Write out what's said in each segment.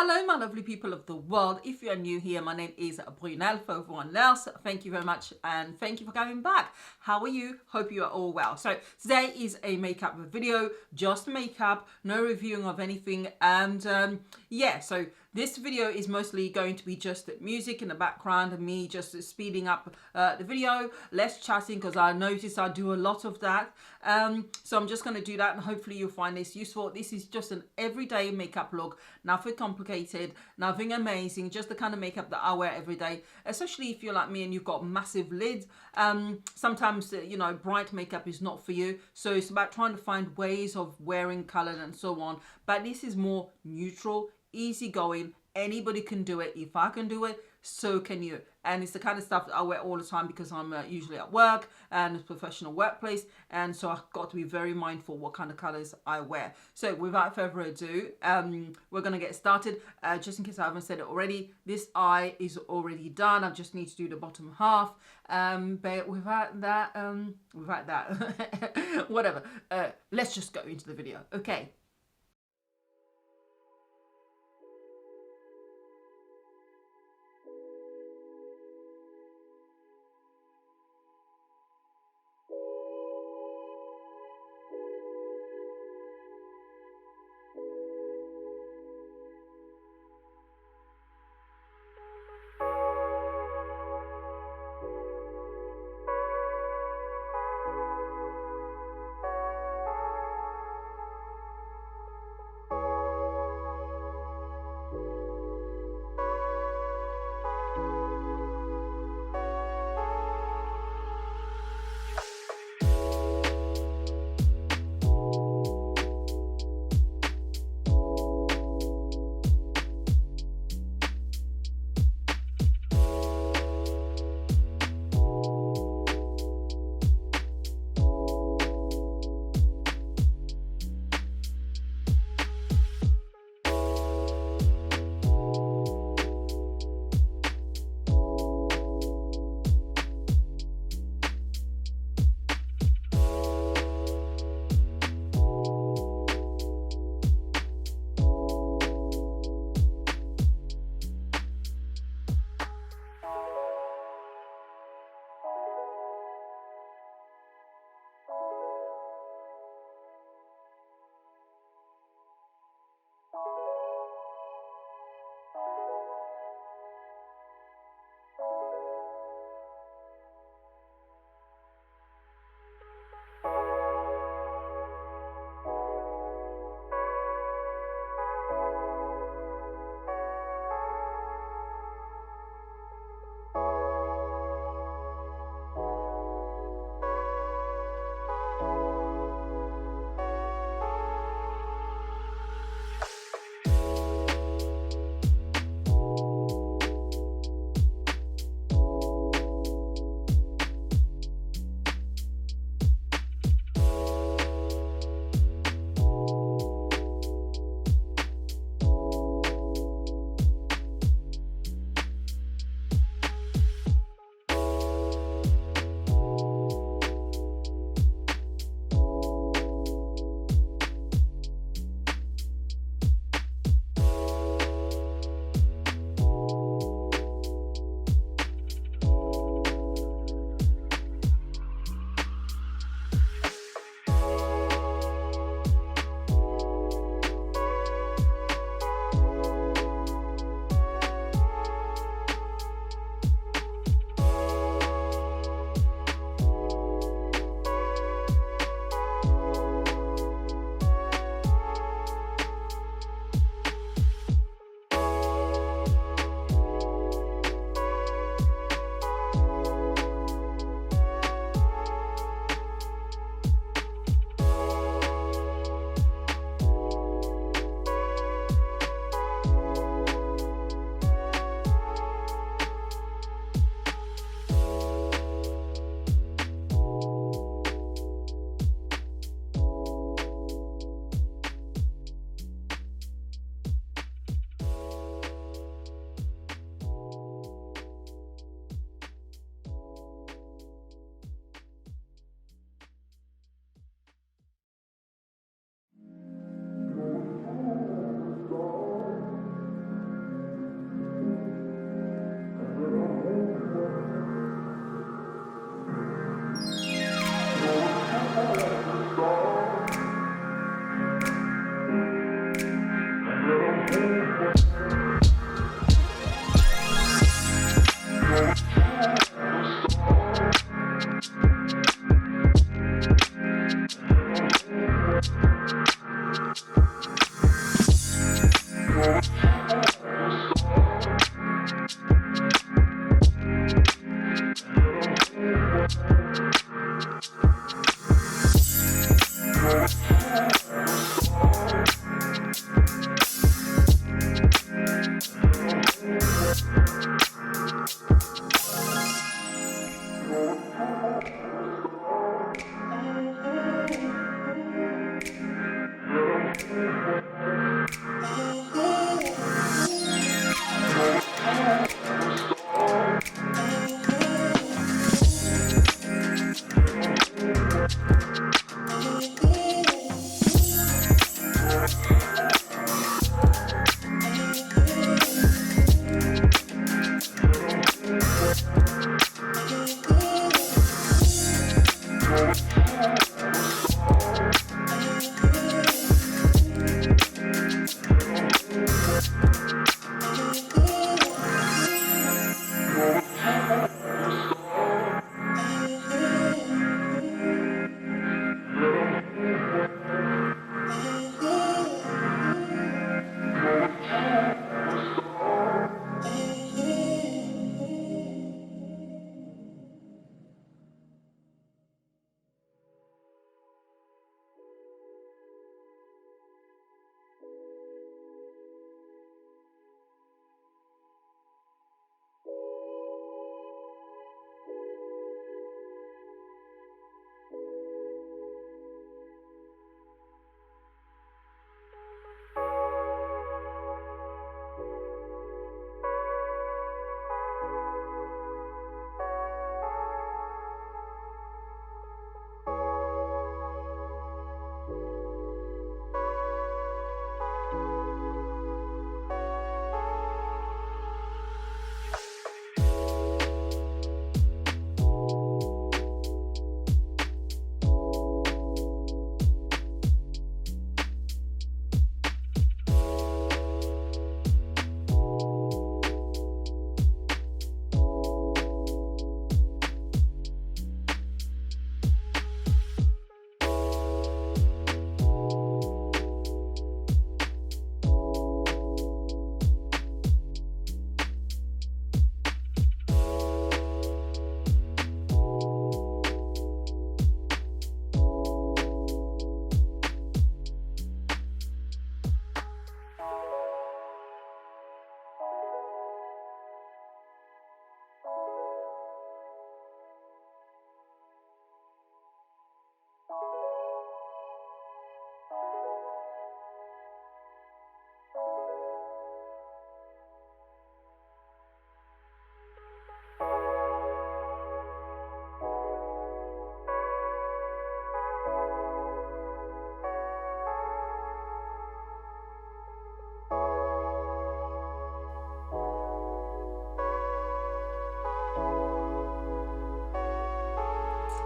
Hello, my lovely people of the world. If you are new here, my name is Brunellesp for everyone else. Thank you very much and thank you for coming back. How are you? Hope you are all well. So today is a makeup video, just makeup, no reviewing of anything. And yeah, so this video is mostly going to be just music in the background and me just speeding up the video, less chatting because I notice I do a lot of that. So I'm just going to do that and hopefully you'll find this useful. This is just an everyday makeup look, nothing complicated, nothing amazing, just the kind of makeup that I wear every day, especially if you're like me and you've got massive lids. Sometimes, you know, bright makeup is not for you. So it's about trying to find ways of wearing color and so on. But this is more neutral, easygoing. Anybody can do it. If I can do it, so can you. And it's the kind of stuff that I wear all the time because I'm usually at work and it's a professional workplace, and so I've got to be very mindful what kind of colors I wear. So without further ado, we're gonna get started. Just in case I haven't said it already, this eye is already done. I just need to do the bottom half, but without that whatever, let's just go into the video. Okay.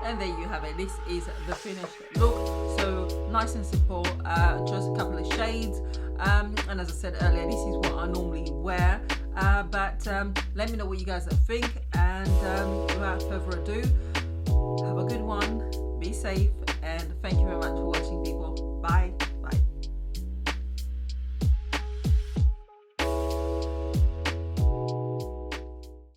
And there you have it. This is the finished look. So nice and simple, just a couple of shades. And as I said earlier, this is what I normally wear. But let me know what you guys think. And without further ado, have a good one. Be safe. And thank you very much for watching, people. Bye.